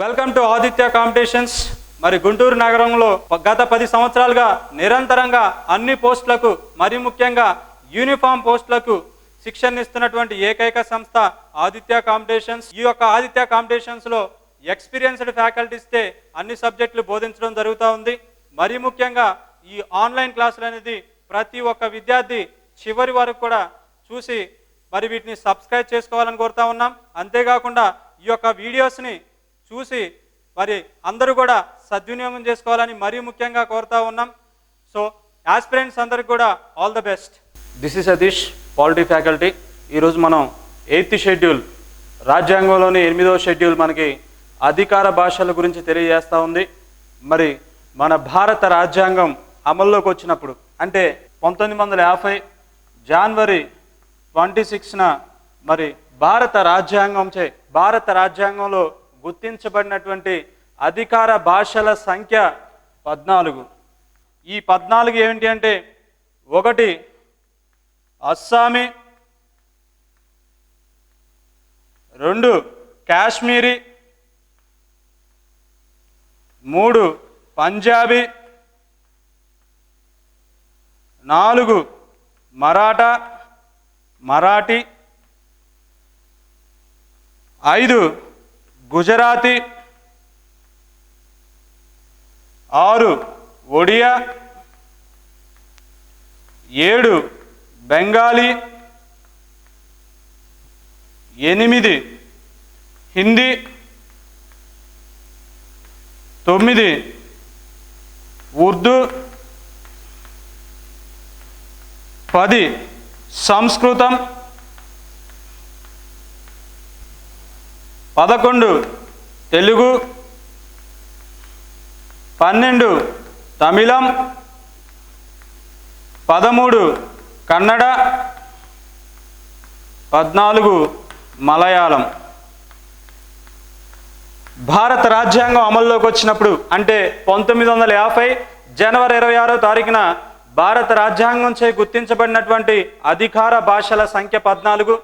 Welcome to Aditya competitions. మరి గుంటూరు నగరంలో గత 10 సంవత్సరాలుగా నిరంతరంగా అన్ని పోస్టులకు మరి ముఖ్యంగా యూనిఫామ్ పోస్టులకు శిక్షణ ఇస్తున్నటువంటి ఏకైక సంస్థ ఆదిత్య కాంపిటీషన్స్. ఈ యొక్క ఆదిత్య కాంపిటీషన్స్ లో ఎక్స్పీరియన్స్డ్ ఫ్యాకల్టీస్తే అన్ని సబ్జెక్టులు బోధించడం జరుగుతూ ఉంది. మరి ముఖ్యంగా ఈ ఆన్లైన్ క్లాసులు అనేది ప్రతి ఒక్క విద్యార్థి చివరి వరకు కూడా చూసి మరి వీటిని సబ్స్క్రైబ్ చేసుకోవాలని కోరుతా ఉన్నాం. అంతేకాకుండా ఈ యొక్క వీడియోస్ని చూసి మరి అందరూ కూడా సద్వినియోగం చేసుకోవాలని మరీ ముఖ్యంగా కోరుతా ఉన్నాం. సో యాస్పిరెంట్స్ అందరికి కూడా all the best. This is Satish, polity faculty. ఈరోజు మనం 8th షెడ్యూల్, రాజ్యాంగంలోని 8వ షెడ్యూల్ మనకి అధికార భాషల గురించి తెలియజేస్తూ ఉంది. మరి మన భారత రాజ్యాంగం అమల్లోకి వచ్చినప్పుడు అంటే 1950 జనవరి 26న మరి భారత రాజ్యాంగంలో గుర్తించబడినటువంటి అధికార భాషల సంఖ్య 14. ఈ 14 ఏమిటి అంటే 1 అస్సామీ, 2 కాశ్మీరీ, 3 పంజాబీ, 4 మరాఠీ, 5 గుజరాతీ, 6 ఒడియా, 7 బెంగాలీ, 8 హిందీ, 9 ఉర్దూ, 10 సంస్కృతం, 11 తెలుగు, 12 తమిళం, 13 కన్నడ, 14 మలయాళం. భారత రాజ్యాంగం అమల్లోకి వచ్చినప్పుడు అంటే 1950 జనవరి 26వ తారీఖున భారత రాజ్యాంగంచే గుర్తించబడినటువంటి అధికార భాషల సంఖ్య 14.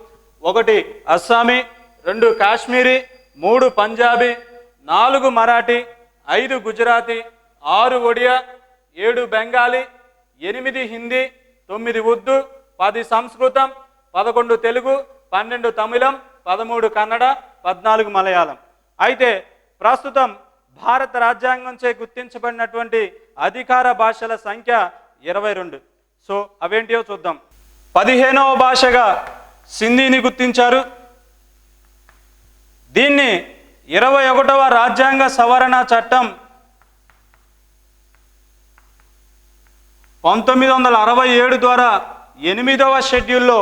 1 అస్సామీ, 2 కాశ్మీరీ, 3 పంజాబీ, 4 మరాఠీ, 5 గుజరాతీ, 6 ఒడియా, 7 బెంగాలీ, 8 హిందీ, 9 ఉర్దూ, 10 సంస్కృతం, 11 తెలుగు, 12 తమిళం, 13 కన్నడ, 14 మలయాళం. అయితే ప్రస్తుతం భారత రాజ్యాంగంచే గుర్తించబడినటువంటి అధికార భాషల సంఖ్య 22. సో అవేంటియో చూద్దాం. 15వ భాషగా సింధీని గుర్తించారు. దీన్ని 21వ రాజ్యాంగ సవరణ చట్టం 1967 ద్వారా 8వ షెడ్యూల్లో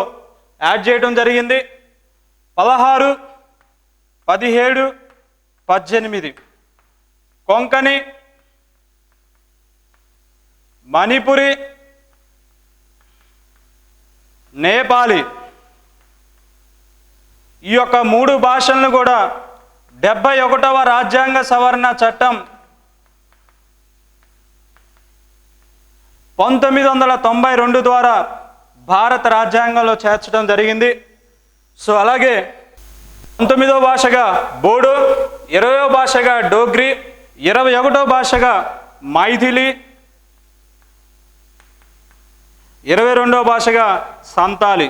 యాడ్ చేయడం జరిగింది. 16, 17, 18 కొంకణి, మణిపురి, నేపాలి ఈ యొక్క 3 భాషలను కూడా 71వ రాజ్యాంగ సవరణ చట్టం 1992 ద్వారా భారత రాజ్యాంగంలో చేర్చడం జరిగింది. సో అలాగే 19వ భాషగా బోడో, 20వ భాషగా డోగ్రీ, 21వ భాషగా మైథిలి, 22వ భాషగా సంతాలి.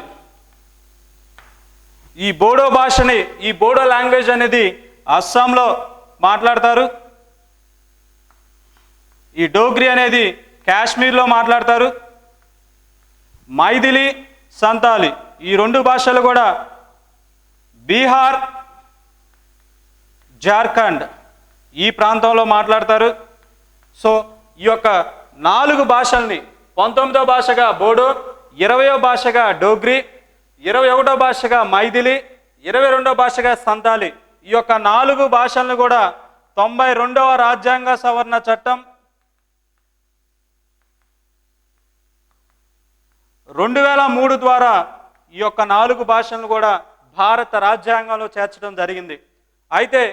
ఈ బోడో లాంగ్వేజ్ అనేది అస్సాంలో మాట్లాడతారు. ఈ డోగ్రీ అనేది కాశ్మీర్లో మాట్లాడతారు. మైథిలి, సంతాలి ఈ 2 భాషలు కూడా బీహార్, జార్ఖండ్ ఈ ప్రాంతంలో మాట్లాడతారు. సో ఈ యొక్క 4 భాషల్ని 19వ భాషగా బోడో, 20వ భాషగా డోగ్రీ, 21వ భాషగా మైథిలి, 22వ భాషగా సంతాలి ఈ యొక్క 4 భాషలను కూడా 92వ రాజ్యాంగ సవరణ చట్టం 2003 ద్వారా ఈ యొక్క 4 భాషలను కూడా భారత రాజ్యాంగంలో చేర్చడం జరిగింది. అయితే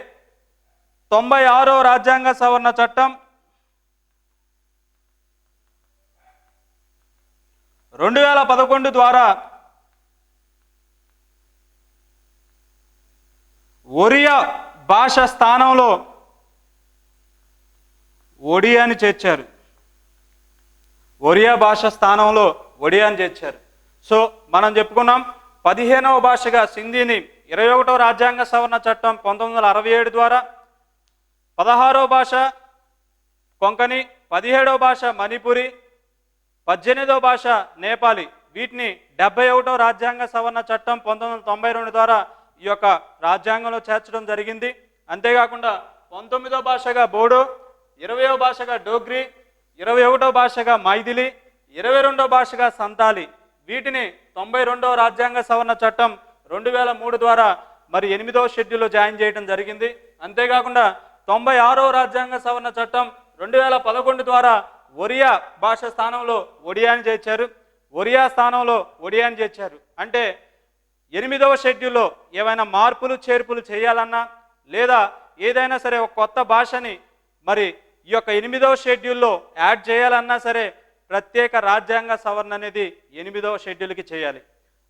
96వ రాజ్యాంగ సవరణ చట్టం 2011 ద్వారా ఒరియా భాష స్థానంలో ఒడియాని చేర్చారు. ఒరియా భాష స్థానంలో ఒడియాని చేర్చారు. సో మనం చెప్పుకున్నాం 15వ భాషగా సింధీని 21వ రాజ్యాంగ సవరణ చట్టం 1967 ద్వారా, 16వ భాష కొంకణి, 17వ భాష మణిపురి, 18వ భాష నేపాలి. వీటిని 71వ రాజ్యాంగ సవరణ చట్టం 1992 ద్వారా ఈ యొక్క రాజ్యాంగంలో చేర్చడం జరిగింది. అంతేకాకుండా 19వ భాషగా బోడో, 20వ భాషగా డోగ్రి, 21వ భాషగా మైథిలి, 22వ భాషగా సంతాలి. వీటిని 92వ రాజ్యాంగ సవరణ చట్టం 2003 ద్వారా మరి 8వ షెడ్యూల్లో జాయిన్ చేయడం జరిగింది. అంతేకాకుండా 96వ రాజ్యాంగ సవరణ చట్టం 2011 ద్వారా ఒరియా భాష స్థానంలో ఒడియాని చేర్చారు. ఒరియా స్థానంలో ఒడియాని చేర్చారు. అంటే 8వ షెడ్యూల్లో ఏవైనా మార్పులు చేర్పులు చేయాలన్నా లేదా ఏదైనా సరే ఒక కొత్త భాషని మరి ఈ యొక్క 8వ షెడ్యూల్లో యాడ్ చేయాలన్నా సరే ప్రత్యేక రాజ్యాంగ సవరణ అనేది 8వ షెడ్యూల్కి చేయాలి.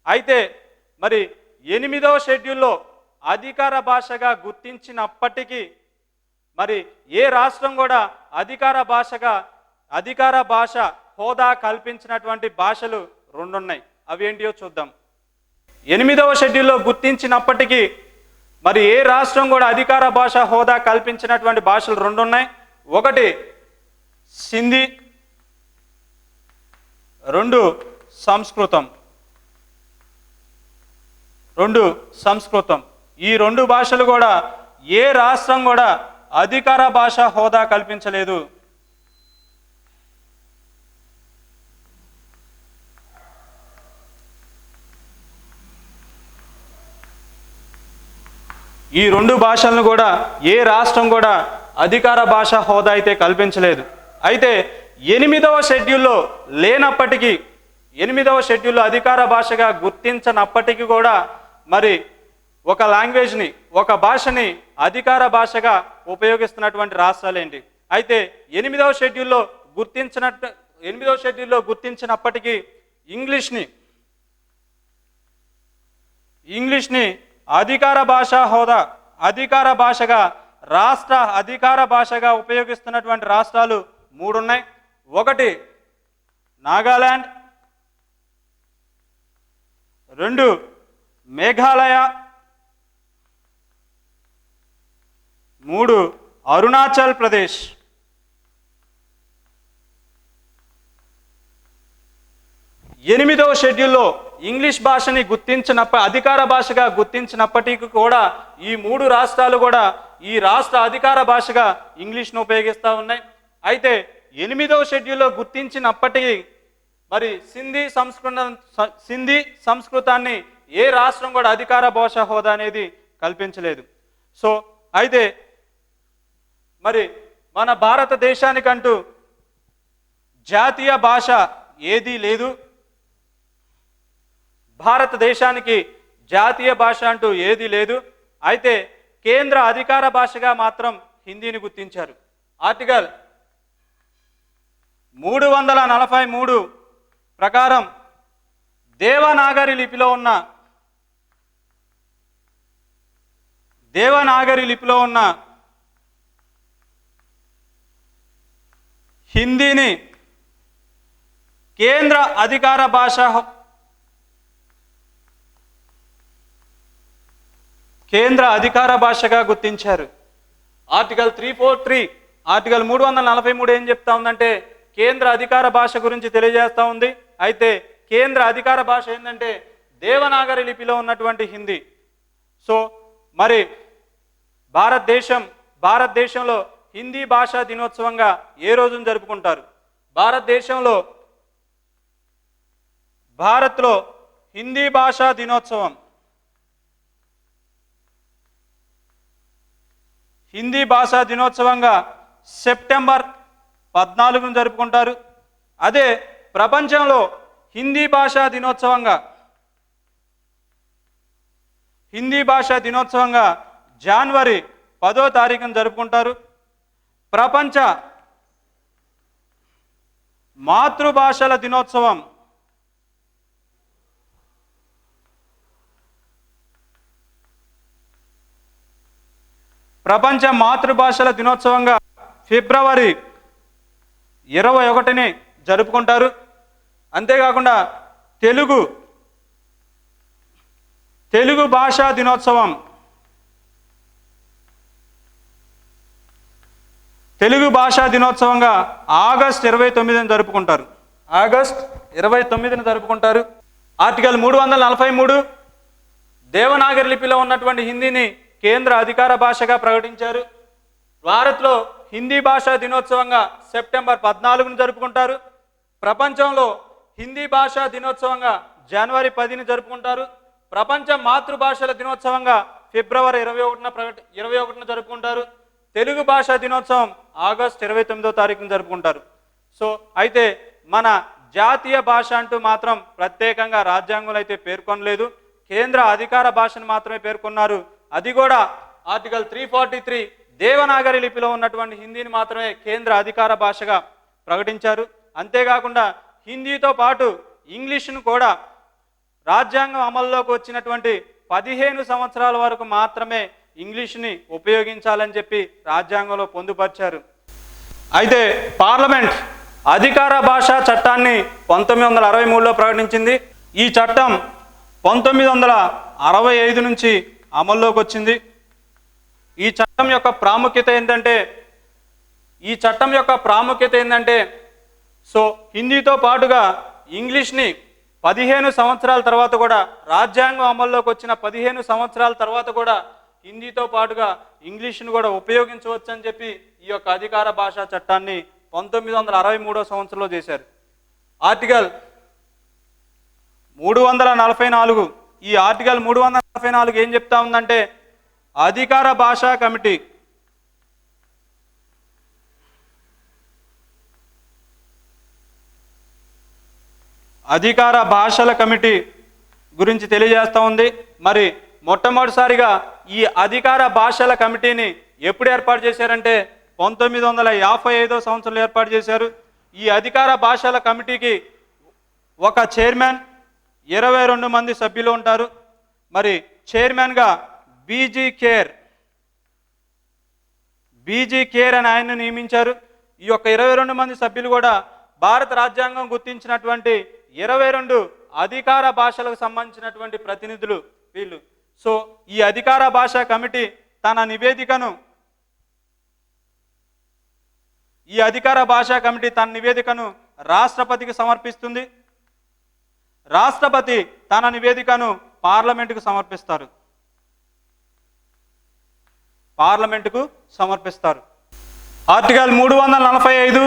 అయితే మరి 8వ షెడ్యూల్లో అధికార భాషగా గుర్తించినప్పటికీ మరి ఏ రాష్ట్రం కూడా అధికార భాష హోదా కల్పించినటువంటి భాషలు 2 ఉన్నాయి. అవి ఏంటియో చూద్దాం. 8వ షెడ్యూల్లో గుర్తించినప్పటికీ మరి ఏ రాష్ట్రం కూడా అధికార భాష హోదా కల్పించినటువంటి భాషలు 2 ఉన్నాయి. ఒకటి సింధీ, 2 సంస్కృతం. ఈ 2 భాషలు కూడా ఏ రాష్ట్రం కూడా అధికార భాష హోదా కల్పించలేదు. ఈ 2 భాషలను కూడా ఏ రాష్ట్రం కూడా అధికార భాష హోదా అయితే కల్పించలేదు. అయితే 8వ షెడ్యూల్లో లేనప్పటికీ 8వ షెడ్యూల్లో అధికార భాషగా గుర్తించనప్పటికీ కూడా మరి ఒక లాంగ్వేజ్ని ఒక భాషని అధికార భాషగా ఉపయోగిస్తున్నటువంటి రాష్ట్రాలు ఏంటి? అయితే 8వ షెడ్యూల్లో గుర్తించినప్పటికీ ఇంగ్లీష్ని అధికార భాషగా రాష్ట్ర అధికార భాషగా ఉపయోగిస్తున్నటువంటి రాష్ట్రాలు 3 ఉన్నాయి. ఒకటి నాగాలాండ్, 2 మేఘాలయ, 3 అరుణాచల్ ప్రదేశ్. ఎనిమిదవ షెడ్యూల్లో ఇంగ్లీష్ భాషని అధికార భాషగా గుర్తించినప్పటికీ కూడా ఈ 3 రాష్ట్రాలు కూడా ఈ రాష్ట్ర అధికార భాషగా ఇంగ్లీష్ను ఉపయోగిస్తూ ఉన్నాయి. అయితే 8వ షెడ్యూల్లో గుర్తించినప్పటికీ మరి సింధీ సంస్కృతాన్ని ఏ రాష్ట్రం కూడా అధికార భాష హోదా అనేది కల్పించలేదు. సో అయితే మరి మన భారతదేశానికంటూ జాతీయ భాష ఏదీ లేదు. భారతదేశానికి జాతీయ భాష అంటూ ఏదీ లేదు. అయితే కేంద్ర అధికార భాషగా మాత్రం హిందీని గుర్తించారు. ఆర్టికల్ 343 ప్రకారం దేవనాగరి లిపిలో ఉన్న హిందీని కేంద్ర అధికార భాషగా గుర్తించారు. ఆర్టికల్ 343 ఏం చెప్తా ఉందంటే కేంద్ర అధికార భాష గురించి తెలియజేస్తూ ఉంది. అయితే కేంద్ర అధికార భాష ఏంటంటే దేవనాగరి లిపిలో ఉన్నటువంటి హిందీ. సో మరి భారతదేశంలో హిందీ భాషా దినోత్సవంగా ఏ రోజును జరుపుకుంటారు? భారత్లో హిందీ భాషా దినోత్సవం సెప్టెంబర్ 14ను జరుపుకుంటారు. అదే ప్రపంచంలో హిందీ భాషా దినోత్సవంగా జనవరి 10వ తారీఖున జరుపుకుంటారు. ప్రపంచ మాతృభాషల దినోత్సవం ఫిబ్రవరి 21ని జరుపుకుంటారు. అంతేకాకుండా తెలుగు భాషా దినోత్సవం ఆగస్ట్ 29ని జరుపుకుంటారు. ఆగస్ట్ 29ని జరుపుకుంటారు. ఆర్టికల్ 343 దేవనాగరి లిపిలో ఉన్నటువంటి హిందీని కేంద్ర అధికార భాషగా ప్రకటించారు. భారత్లో హిందీ భాషా దినోత్సవంగా సెప్టెంబర్ 14ను జరుపుకుంటారు. ప్రపంచంలో హిందీ భాషా దినోత్సవంగా జనవరి 10ని జరుపుకుంటారు. ప్రపంచ మాతృభాషల దినోత్సవంగా ఫిబ్రవరి 21న జరుపుకుంటారు. తెలుగు భాషా దినోత్సవం ఆగస్ట్ 29వ తారీఖున జరుపుకుంటారు. సో అయితే మన జాతీయ భాష అంటూ మాత్రం ప్రత్యేకంగా రాజ్యాంగంలో అయితే పేర్కొనలేదు. కేంద్ర అధికార భాషను మాత్రమే పేర్కొన్నారు. అది కూడా ఆర్టికల్ 343 దేవనాగరి లిపిలో ఉన్నటువంటి హిందీని మాత్రమే కేంద్ర అధికార భాషగా ప్రకటించారు. అంతేకాకుండా హిందీతో పాటు ఇంగ్లీష్ను కూడా రాజ్యాంగం అమల్లోకి వచ్చినటువంటి 15 సంవత్సరాల వరకు మాత్రమే ఇంగ్లీష్ని ఉపయోగించాలని చెప్పి రాజ్యాంగంలో పొందుపరిచారు. అయితే పార్లమెంట్ అధికార భాషా చట్టాన్ని 1963లో ప్రకటించింది. ఈ చట్టం 1965 నుంచి అమల్లోకి వచ్చింది. ఈ చట్టం యొక్క ప్రాముఖ్యత ఏంటంటే సో హిందీతో పాటుగా ఇంగ్లీష్ని 15 సంవత్సరాల తర్వాత కూడా, రాజ్యాంగం అమల్లోకి వచ్చిన 15 సంవత్సరాల తర్వాత కూడా హిందీతో పాటుగా ఇంగ్లీష్ను కూడా ఉపయోగించవచ్చు అని చెప్పి ఈ యొక్క అధికార భాషా చట్టాన్ని 1963వ సంవత్సరంలో చేశారు. ఆర్టికల్ 344 ఈ ఆర్టికల్ 344 ఏం చెప్తా ఉందంటే అధికార భాషా కమిటీ అధికార భాషల కమిటీ గురించి తెలియజేస్తూ ఉంది. మరి మొట్టమొదటిసారిగా ఈ అధికార భాషల కమిటీని ఎప్పుడు ఏర్పాటు చేశారంటే 1955వ సంవత్సరంలో ఏర్పాటు చేశారు. ఈ అధికార భాషల కమిటీకి ఒక చైర్మన్, 22 మంది సభ్యులు ఉంటారు. మరి చైర్మన్గా బీజీ కేర్ అని ఆయన్ను నియమించారు. ఈ యొక్క 22 మంది సభ్యులు కూడా భారత రాజ్యాంగం గుర్తించినటువంటి 22 అధికార భాషలకు సంబంధించినటువంటి ప్రతినిధులు వీళ్ళు. సో ఈ అధికార భాషా కమిటీ తన నివేదికను రాష్ట్రపతికి సమర్పిస్తుంది. రాష్ట్రపతి తన నివేదికను పార్లమెంటుకు సమర్పిస్తారు. ఆర్టికల్ 345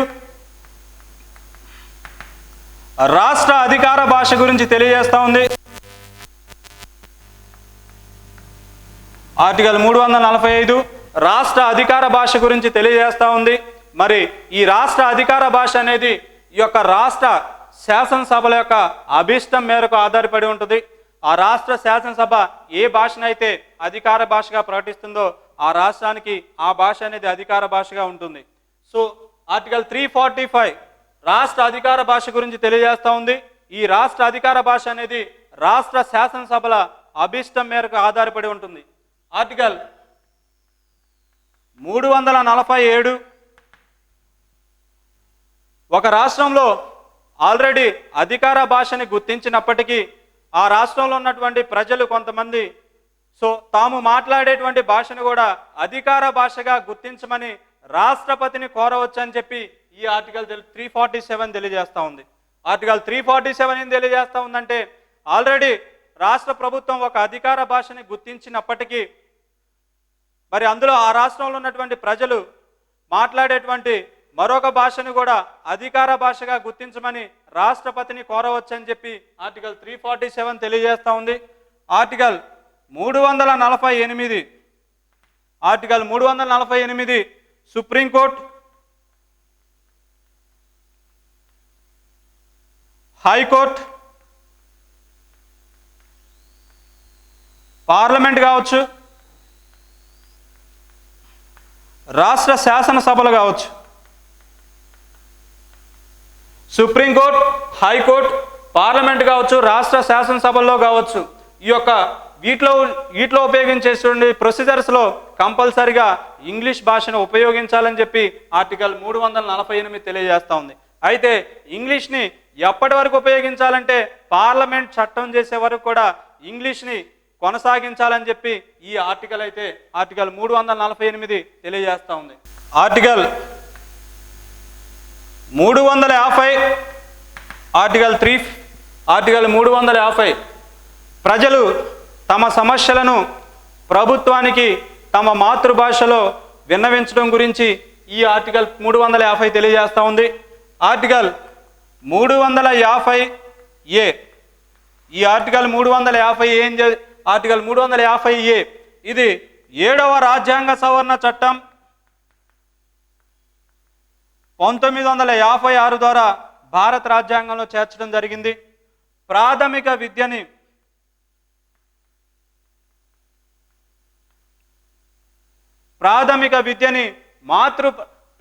రాష్ట్ర అధికార భాష గురించి తెలియజేస్తా ఉంది. ఆర్టికల్ 345 రాష్ట్ర అధికార భాష గురించి తెలియజేస్తా ఉంది. మరి ఈ రాష్ట్ర అధికార భాష అనేది ఈ యొక్క రాష్ట్ర శాసనసభల యొక్క అభిష్టం మేరకు ఆధారపడి ఉంటుంది. ఆ రాష్ట్ర శాసనసభ ఏ భాషనైతే అధికార భాషగా ప్రకటిస్తుందో ఆ రాష్ట్రానికి ఆ భాష అనేది అధికార భాషగా ఉంటుంది. సో ఆర్టికల్ 345 రాష్ట్ర అధికార భాష గురించి తెలియజేస్తా ఉంది. ఈ రాష్ట్ర అధికార భాష అనేది రాష్ట్ర శాసనసభల అభిష్టం మేరకు ఆధారపడి ఉంటుంది. ఆర్టికల్ 347 ఒక రాష్ట్రంలో ఆల్రెడీ అధికార భాషని గుర్తించినప్పటికీ ఆ రాష్ట్రంలో ఉన్నటువంటి ప్రజలు కొంతమంది సో తాము మాట్లాడేటువంటి భాషను కూడా అధికార భాషగా గుర్తించమని రాష్ట్రపతిని కోరవచ్చు అని చెప్పి ఈ ఆర్టికల్ 347 తెలియజేస్తూ ఉంది. ఆర్టికల్ 347 ఏం తెలియజేస్తూ ఉందంటే ఆల్రెడీ రాష్ట్ర ప్రభుత్వం ఒక అధికార భాషని గుర్తించినప్పటికీ మరి అందులో ఆ రాష్ట్రంలో ఉన్నటువంటి ప్రజలు మాట్లాడేటువంటి మరొక భాషను కూడా అధికార భాషగా గుర్తించమని రాష్ట్రపతిని కోరవచ్చు అని చెప్పి ఆర్టికల్ 347 తెలియజేస్తూ ఉంది. ఆర్టికల్ 348 సుప్రీంకోర్టు, హైకోర్టు, పార్లమెంట్ కావచ్చు, రాష్ట్ర శాసనసభలు కావచ్చు, సుప్రీంకోర్టు, హైకోర్టు, పార్లమెంట్ కావచ్చు, రాష్ట్ర శాసనసభల్లో కావచ్చు, ఈ యొక్క వీటిలో వీటిలో ఉపయోగించేటువంటి ప్రొసీజర్స్లో కంపల్సరిగా ఇంగ్లీష్ భాషను ఉపయోగించాలని చెప్పి ఆర్టికల్ 348 తెలియజేస్తూ ఉంది. అయితే ఇంగ్లీష్ని ఎప్పటి వరకు ఉపయోగించాలంటే పార్లమెంట్ చట్టం చేసే వరకు కూడా ఇంగ్లీష్ని కొనసాగించాలని చెప్పి ఈ ఆర్టికల్ 348 తెలియజేస్తూ ఉంది. ఆర్టికల్ 350 ఆర్టికల్ 350 ప్రజలు తమ సమస్యలను ప్రభుత్వానికి తమ మాతృభాషలో విన్నవించడం గురించి ఈ ఆర్టికల్ 350 తెలియజేస్తూ ఉంది. ఆర్టికల్ 350 ఈ ఆర్టికల్ 350 ఆర్టికల్ 350 ఇది 7వ రాజ్యాంగ సవరణ చట్టం 1956 ద్వారా భారత రాజ్యాంగంలో చేర్చడం జరిగింది. ప్రాథమిక విద్యని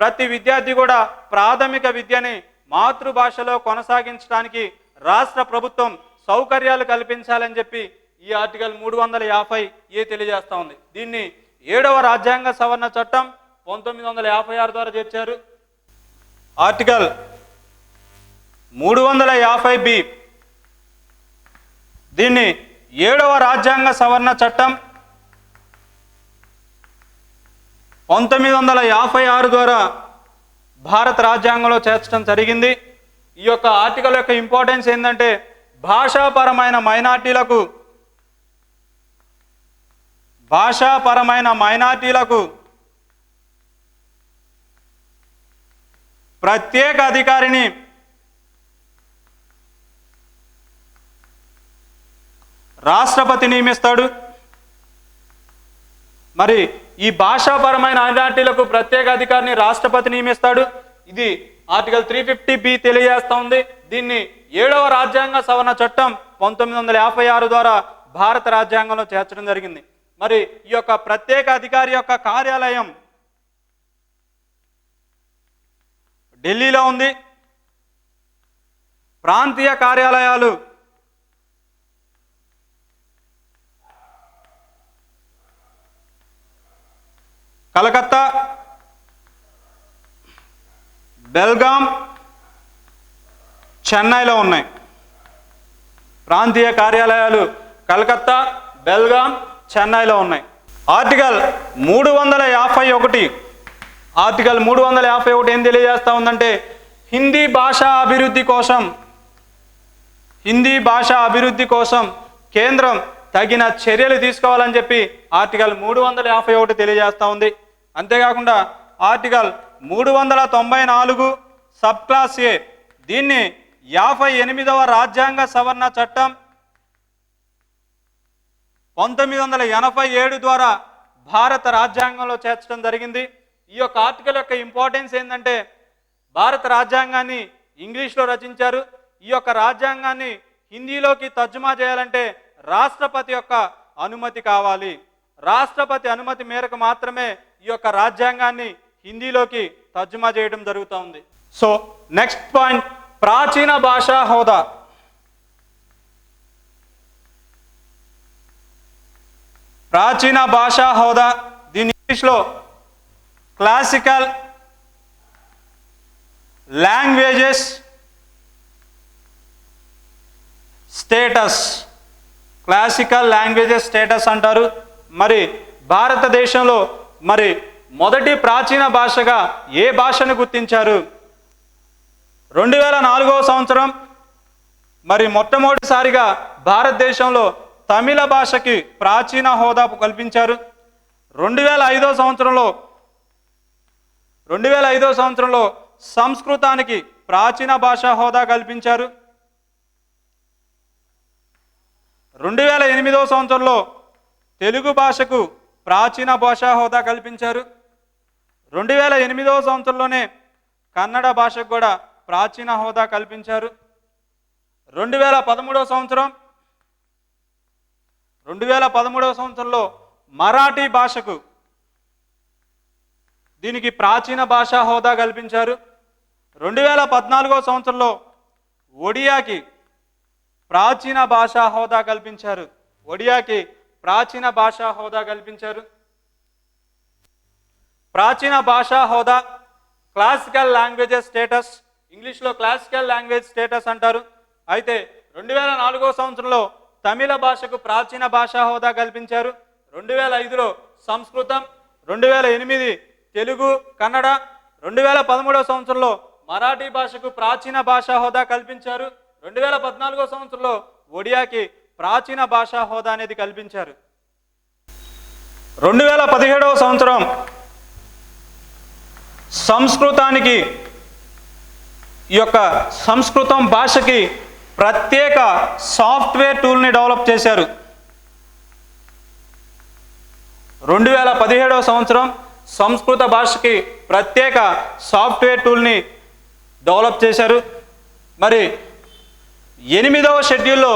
ప్రతి విద్యార్థి కూడా ప్రాథమిక విద్యని మాతృభాషలో కొనసాగించడానికి రాష్ట్ర ప్రభుత్వం సౌకర్యాలు కల్పించాలని చెప్పి ఈ ఆర్టికల్ 350 తెలియజేస్తూ ఉంది. దీన్ని 7వ రాజ్యాంగ సవరణ చట్టం 1956 ద్వారా చేర్చారు. ఆర్టికల్ 350 దీన్ని 7వ రాజ్యాంగ సవరణ చట్టం 1956 ద్వారా భారత రాజ్యాంగంలో చేర్చడం జరిగింది. ఈ యొక్క ఆర్టికల్ యొక్క ఇంపార్టెన్స్ ఏంటంటే భాషాపరమైన మైనార్టీలకు ప్రత్యేక అధికారిని రాష్ట్రపతి నియమిస్తాడు. మరి ఈ భాషాపరమైన మైనార్టీలకు ప్రత్యేక అధికారిని రాష్ట్రపతి నియమిస్తాడు. ఇది ఆర్టికల్ 350 తెలియజేస్తూ ఉంది. దీన్ని 7వ రాజ్యాంగ సవరణ చట్టం 1956 ద్వారా భారత రాజ్యాంగంలో చేర్చడం జరిగింది. మరి ఈ యొక్క ప్రత్యేక అధికారి యొక్క కార్యాలయం ఢిల్లీలో ఉంది. ప్రాంతీయ కార్యాలయాలు కలకత్తా, బెల్గాం, చెన్నైలో ఉన్నాయి. ప్రాంతీయ కార్యాలయాలు కలకత్తా, బెల్గాం, చెన్నైలో ఉన్నాయి. ఆర్టికల్ 351 ఏం తెలియజేస్తూ ఉందంటే హిందీ భాషా అభివృద్ధి కోసం కేంద్రం తగిన చర్యలు తీసుకోవాలని చెప్పి ఆర్టికల్ 351 తెలియజేస్తూ ఉంది. అంతేకాకుండా ఆర్టికల్ 394 సబ్ క్లాస్ ఏ దీన్ని 58వ రాజ్యాంగ సవరణ చట్టం 1987 ద్వారా భారత రాజ్యాంగంలో చేర్చడం జరిగింది. ఈ యొక్క ఆర్టికల్ యొక్క ఇంపార్టెన్స్ ఏంటంటే భారత రాజ్యాంగాన్ని ఇంగ్లీష్లో రచించారు. ఈ యొక్క రాజ్యాంగాన్ని హిందీలోకి తర్జుమా చేయాలంటే రాష్ట్రపతి యొక్క అనుమతి కావాలి. రాష్ట్రపతి అనుమతి మేరకు మాత్రమే ఈ యొక్క రాజ్యాంగాన్ని హిందీలోకి తర్జుమా చేయడం జరుగుతూ ఉంది. సో నెక్స్ట్ పాయింట్, ప్రాచీన భాషా హోదా. ప్రాచీన భాషా హోదా దీని ఇంగ్లీష్లో క్లాసికల్ లాంగ్వేజెస్ స్టేటస్ అంటారు. మరి భారతదేశంలో మొదటి ప్రాచీన భాషగా ఏ భాషను గుర్తించారు? 2004వ సంవత్సరం మొట్టమొదటిసారిగా భారతదేశంలో తమిళ భాషకి ప్రాచీన హోదా కల్పించారు. 2005వ సంవత్సరంలో సంస్కృతానికి ప్రాచీన భాషా హోదా కల్పించారు. 2008వ సంవత్సరంలో తెలుగు భాషకు ప్రాచీన భాషా హోదా కల్పించారు. 2008వ సంవత్సరంలోనే కన్నడ భాషకు కూడా ప్రాచీన హోదా కల్పించారు. 2013వ సంవత్సరంలో మరాఠీ భాషకు దీనికి ప్రాచీన భాషా హోదా కల్పించారు. 2014వ సంవత్సరంలో ఒడియాకి ప్రాచీన భాషా హోదా కల్పించారు. ఒడియాకి ప్రాచీన భాషా హోదా కల్పించారు. ప్రాచీన భాషా హోదా క్లాసికల్ లాంగ్వేజెస్ స్టేటస్, ఇంగ్లీష్లో క్లాసికల్ లాంగ్వేజ్ స్టేటస్ అంటారు. అయితే 2004 సంవత్సరంలో తమిళ భాషకు ప్రాచీన భాషా హోదా కల్పించారు. 2005లో సంస్కృతం, 2008 తెలుగు, కన్నడ, 2013 సంవత్సరంలో మరాఠీ భాషకు ప్రాచీన భాషా హోదా కల్పించారు. 2014 సంవత్సరంలో ఒడియాకి ప్రాచీన భాషా హోదా అనేది కల్పించారు. 2017 సంవత్సరం సంస్కృతానికి, ఈ యొక్క సంస్కృతం భాషకి ప్రత్యేక సాఫ్ట్వేర్ టూల్ని డెవలప్ చేశారు. 2017 సంవత్సరం సంస్కృత భాషకి ప్రత్యేక సాఫ్ట్వేర్ టూల్ని డెవలప్ చేశారు. మరి 8వ షెడ్యూల్లో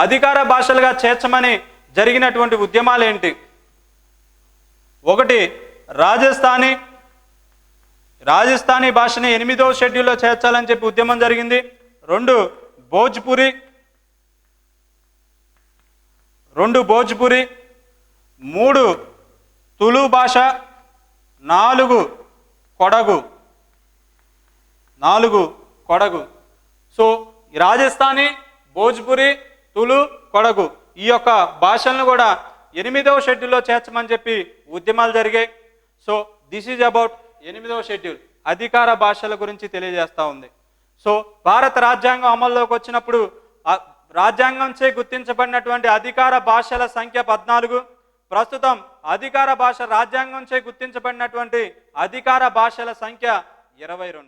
అధికార భాషలుగా చేర్చమని జరిగినటువంటి ఉద్యమాలు ఏంటి? 1 రాజస్థానీ భాషని 8వ షెడ్యూల్లో చేర్చాలని చెప్పి ఉద్యమం జరిగింది. 2 భోజ్పురి, 3 తులు భాష, 4 కొడగు. సో రాజస్థానీ, భోజ్పురి, తులు, కొడగు ఈ యొక్క భాషలను కూడా 8వ షెడ్యూల్లో చేర్చమని చెప్పి ఉద్యమాలు జరిగాయి. సో దిస్ ఈజ్ అబౌట్ 8వ షెడ్యూల్ అధికార భాషల గురించి తెలియజేస్తూ ఉంది. సో భారత రాజ్యాంగం అమల్లోకి వచ్చినప్పుడు రాజ్యాంగంచే గుర్తించబడినటువంటి అధికార భాషల సంఖ్య 14. ప్రస్తుతం రాజ్యాంగంచే గుర్తించబడినటువంటి అధికార భాషల సంఖ్య 22.